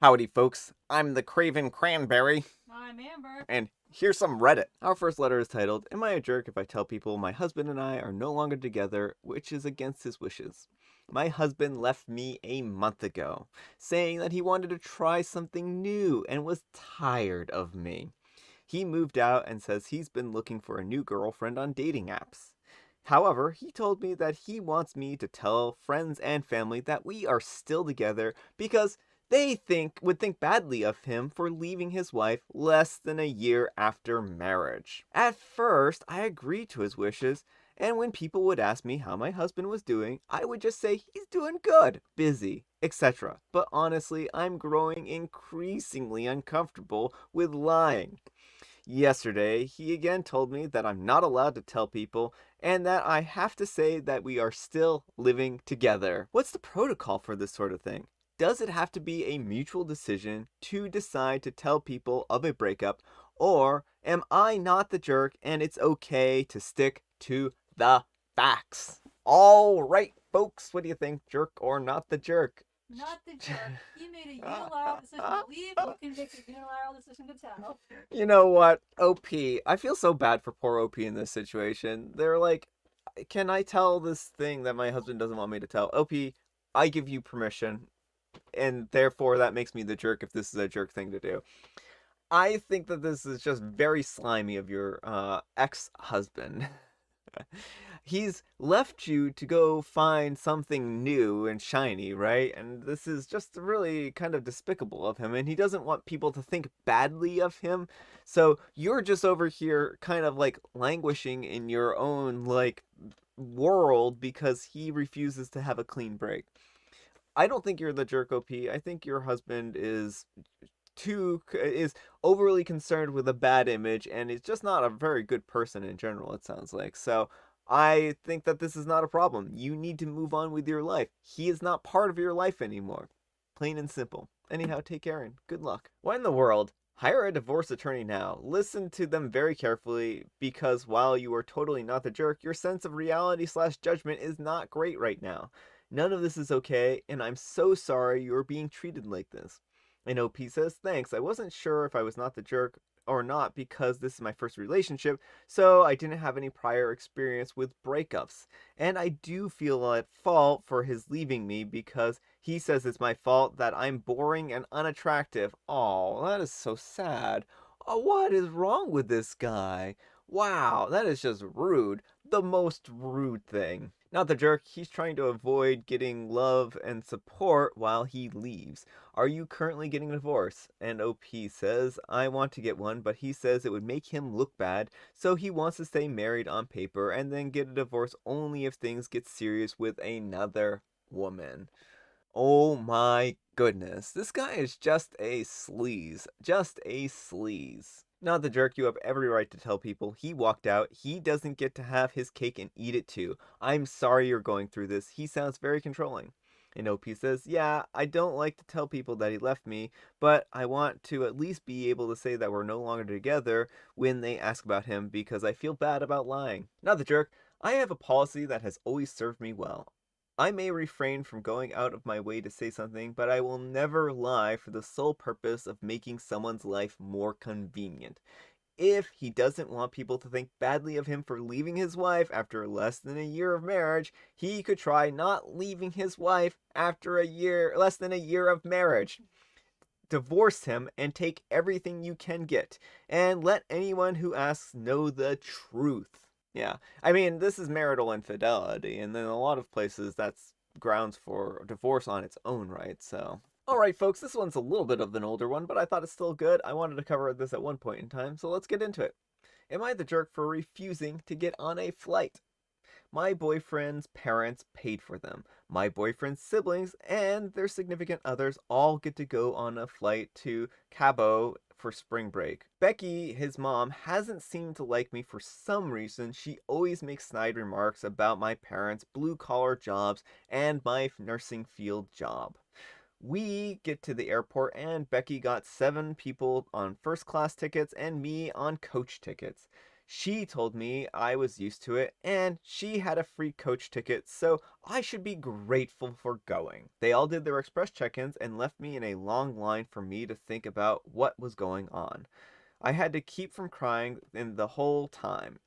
Howdy, folks. I'm the Craven Cranberry, I'm Amber. and here's some Reddit. Our first letter is titled, Am I a jerk if I tell people my husband and I are no longer together, which is against his wishes? My husband left me a month ago, saying that he wanted to try something new and was tired of me. He moved out and says he's been looking for a new girlfriend on dating apps. However, he told me that he wants me to tell friends and family that we are still together because they would think badly of him for leaving his wife less than a year after marriage. At first, I agreed to his wishes, and when people would ask me how my husband was doing, I would just say he's doing good, busy, etc. But honestly, I'm growing increasingly uncomfortable with lying. Yesterday, he again told me that I'm not allowed to tell people and that I have to say that we are still living together. What's the protocol for this sort of thing? Does it have to be a mutual decision to decide to tell people of a breakup, or am I not the jerk and it's okay to stick to the facts? All right, folks, what do you think, jerk or not the jerk? Not the jerk. He made a unilateral decision to leave. You can make a unilateral decision to tell. You know what, OP? I feel so bad for poor OP in this situation. They're like, can I tell this thing that my husband doesn't want me to tell? OP, I give you permission, and therefore that makes me the jerk if this is a jerk thing to do. I think that this is just very slimy of your ex-husband. He's left you to go find something new and shiny, right? And this is just really kind of despicable of him. And he doesn't want people to think badly of him. So you're just over here kind of like languishing in your own like world because he refuses to have a clean break. I don't think you're the jerk, OP. I think your husband is overly concerned with a bad image and is just not a very good person in general, it sounds like. So I think that this is not a problem. You need to move on with your life. He is not part of your life anymore. Plain and simple. Anyhow, take care and good luck. What in the world? Hire a divorce attorney now. Listen to them very carefully because while you are totally not the jerk, your sense of reality/judgment is not great right now. None of this is okay, and I'm so sorry you are being treated like this. And OP says, Thanks, I wasn't sure if I was not the jerk or not because this is my first relationship, so I didn't have any prior experience with breakups. And I do feel at fault for his leaving me because he says it's my fault that I'm boring and unattractive. Oh, that is so sad. Oh, what is wrong with this guy? Wow, that is just rude. The most rude thing. Not the jerk, he's trying to avoid getting love and support while he leaves. Are you currently getting a divorce? And OP says, I want to get one, but he says it would make him look bad, so he wants to stay married on paper and then get a divorce only if things get serious with another woman. Oh my goodness. This guy is just a sleaze. Just a sleaze. Not the jerk, you have every right to tell people. He walked out. He doesn't get to have his cake and eat it too. I'm sorry you're going through this. He sounds very controlling. And OP says, Yeah, I don't like to tell people that he left me, but I want to at least be able to say that we're no longer together when they ask about him because I feel bad about lying. Not the jerk, I have a policy that has always served me well. I may refrain from going out of my way to say something, but I will never lie for the sole purpose of making someone's life more convenient. If he doesn't want people to think badly of him for leaving his wife after less than a year of marriage, he could try not leaving his wife after less than a year of marriage. Divorce him and take everything you can get, and let anyone who asks know the truth. Yeah, I mean, this is marital infidelity, and in a lot of places that's grounds for divorce on its own right, so. Alright, folks, this one's a little bit of an older one, but I thought it's still good. I wanted to cover this at one point in time, so let's get into it. Am I the jerk for refusing to get on a flight? My boyfriend's parents paid for them. My boyfriend's siblings and their significant others all get to go on a flight to Cabo for spring break. Becky, his mom, hasn't seemed to like me for some reason. She always makes snide remarks about my parents' blue collar jobs and my nursing field job. We get to the airport and Becky got 7 people on first class tickets and me on coach tickets. She told me I was used to it, and she had a free coach ticket, so I should be grateful for going. They all did their express check-ins and left me in a long line for me to think about what was going on. I had to keep from crying in the whole time.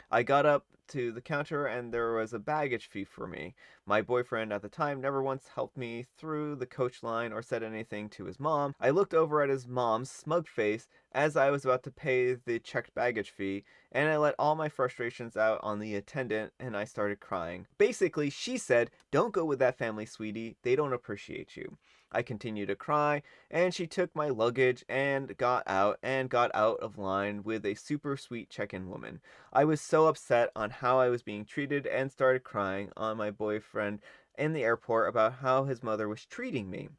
I got up to the counter and there was a baggage fee for me. My boyfriend at the time never once helped me through the coach line or said anything to his mom. I looked over at his mom's smug face as I was about to pay the checked baggage fee, and I let all my frustrations out on the attendant and I started crying. Basically, she said, "Don't go with that family, sweetie. They don't appreciate you." I continued to cry, and she took my luggage and got out of line with a super sweet check-in woman. I was so upset on how I was being treated and started crying on my boyfriend in the airport about how his mother was treating me.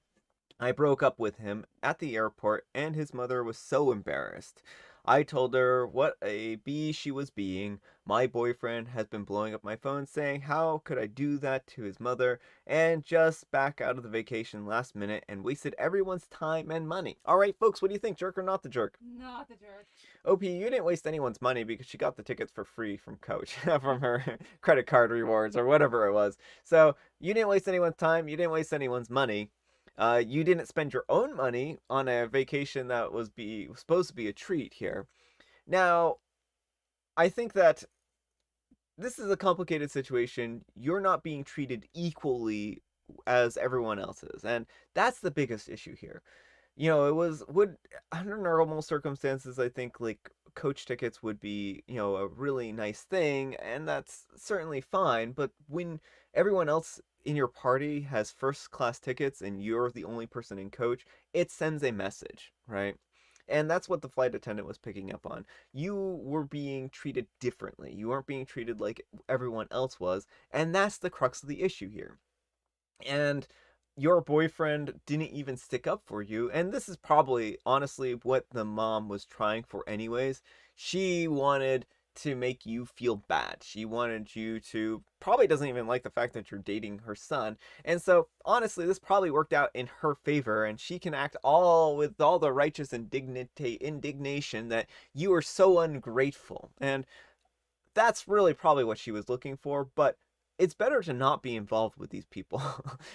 I broke up with him at the airport, and his mother was so embarrassed. I told her what a bee she was being. My boyfriend has been blowing up my phone saying how could I do that to his mother, and just back out of the vacation last minute and wasted everyone's time and money. Alright, folks, what do you think, jerk or not the jerk? Not the jerk. OP, you didn't waste anyone's money because she got the tickets for free from Coach, from her credit card rewards or whatever it was. So you didn't waste anyone's time, you didn't waste anyone's money. You didn't spend your own money on a vacation that was supposed to be a treat here. Now, I think that this is a complicated situation. You're not being treated equally as everyone else is, and that's the biggest issue here. It would under normal circumstances, I think like coach tickets would be, a really nice thing, and that's certainly fine. But when everyone else in your party has first class tickets and you're the only person in coach, it sends a message, right? And that's what the flight attendant was picking up on. You were being treated differently. You weren't being treated like everyone else was, and that's the crux of the issue here. And your boyfriend didn't even stick up for you, and this is probably honestly what the mom was trying for anyways. She wanted to make you feel bad. She wanted you to, probably doesn't even like the fact that you're dating her son, and so honestly this probably worked out in her favor, and she can act all with all the righteous indignation that you are so ungrateful. And that's really probably what she was looking for, but it's better to not be involved with these people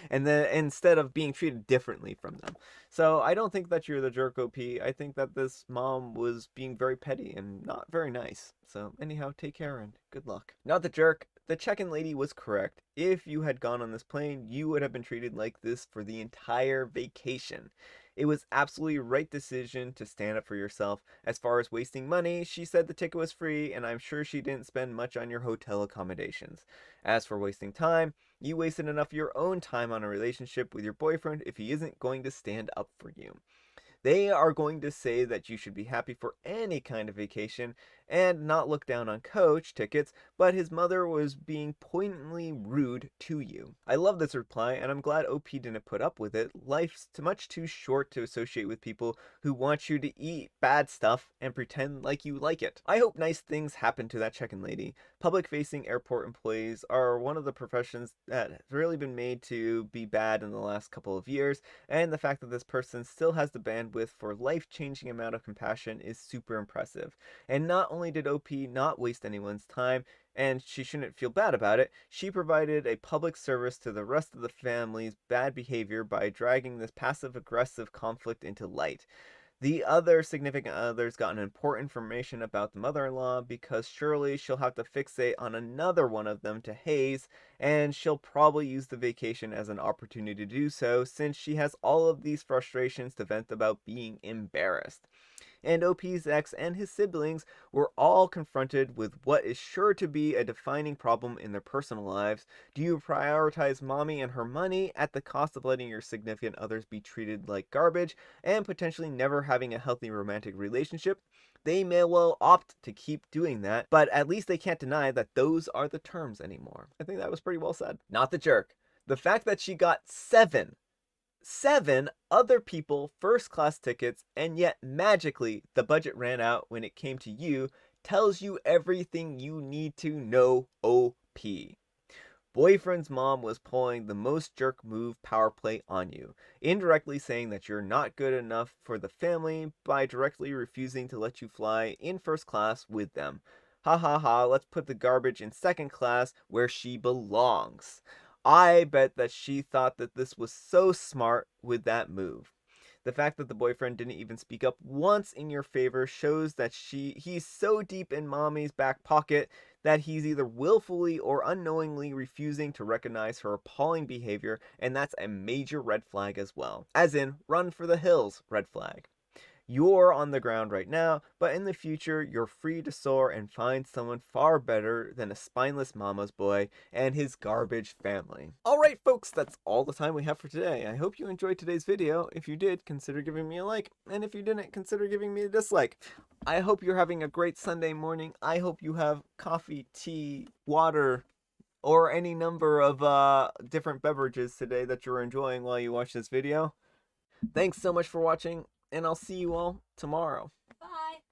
and then instead of being treated differently from them. So I don't think that you're the jerk, OP. I think that this mom was being very petty and not very nice. So anyhow, take care and good luck. Not the jerk. The check-in lady was correct. If you had gone on this plane, you would have been treated like this for the entire vacation. It was absolutely right decision to stand up for yourself. As far as wasting money, she said the ticket was free, and I'm sure she didn't spend much on your hotel accommodations. As for wasting time, you wasted enough of your own time on a relationship with your boyfriend if he isn't going to stand up for you. They are going to say that you should be happy for any kind of vacation and not look down on coach tickets, but his mother was being pointedly rude to you. I love this reply, and I'm glad OP didn't put up with it. Life's much too short to associate with people who want you to eat bad stuff and pretend like you like it. I hope nice things happen to that check-in lady. Public-facing airport employees are one of the professions that has really been made to be bad in the last couple of years, and the fact that this person still has the bandwidth for life-changing amount of compassion is super impressive. And not only did OP not waste anyone's time, and she shouldn't feel bad about it, she provided a public service to the rest of the family's bad behavior by dragging this passive-aggressive conflict into light. The other significant others got an important information about the mother-in-law because surely she'll have to fixate on another one of them to haze, and she'll probably use the vacation as an opportunity to do so since she has all of these frustrations to vent about being embarrassed. And OP's ex and his siblings were all confronted with what is sure to be a defining problem in their personal lives. Do you prioritize mommy and her money at the cost of letting your significant others be treated like garbage and potentially never having a healthy romantic relationship? They may well opt to keep doing that, but at least they can't deny that those are the terms anymore. I think that was pretty well said. Not the jerk. The fact that she got seven other people first class tickets, and yet magically the budget ran out when it came to you, tells you everything you need to know, OP. Boyfriend's mom was pulling the most jerk move power play on you, indirectly saying that you're not good enough for the family by directly refusing to let you fly in first class with them. Ha ha ha, let's put the garbage in second class where she belongs. I bet that she thought that this was so smart with that move. The fact that the boyfriend didn't even speak up once in your favor shows that he's so deep in mommy's back pocket that he's either willfully or unknowingly refusing to recognize her appalling behavior, and that's a major red flag as well. As in, run for the hills, red flag. You're on the ground right now, but in the future, you're free to soar and find someone far better than a spineless mama's boy and his garbage family. Alright folks, that's all the time we have for today. I hope you enjoyed today's video. If you did, consider giving me a like, and if you didn't, consider giving me a dislike. I hope you're having a great Sunday morning. I hope you have coffee, tea, water, or any number of different beverages today that you're enjoying while you watch this video. Thanks so much for watching, and I'll see you all tomorrow.